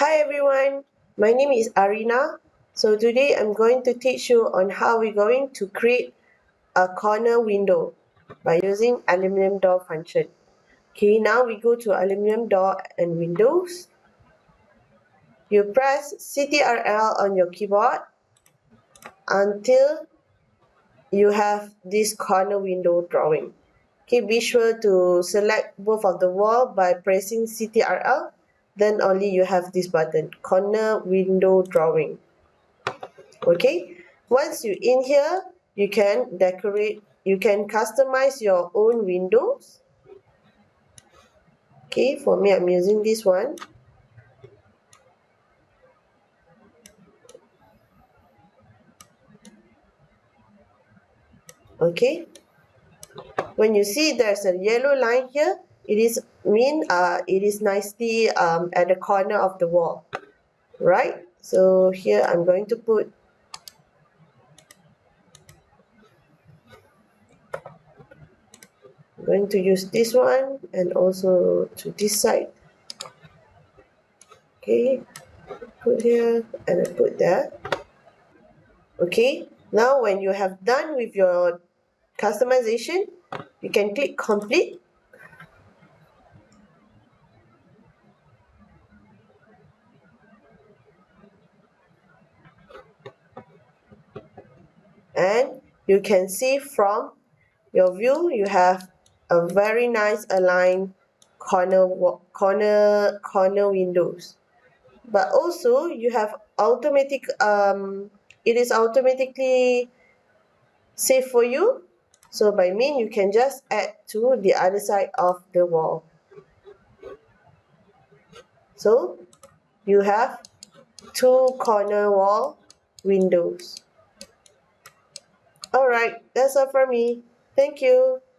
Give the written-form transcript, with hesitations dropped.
Hi everyone, my name is Arina. So today I'm going to teach you on how we're going to create a corner window by using aluminium door function. Okay, now we go to aluminium door and windows. You press Ctrl on your keyboard until you have this corner window drawing. Okay, be sure to select both of the wall by pressing Ctrl. Then only you have this button, corner window drawing. Okay, once you in here, you can decorate, you can customize your own windows. Okay, for me I'm using this one. Okay, when you see there's a yellow line here, it is it is nicely at the corner of the wall, right? So here I'm going to put I'm going to use this one and also to this side. Okay, put here and I put there. Okay, now when you have done with your customization, you can click complete. And you can see from your view, you have a very nice aligned corner windows. But also you have automatic it is automatically save for you. So by mean you can just add to the other side of the wall. So you have two corner wall windows. Alright, that's all from me. Thank you.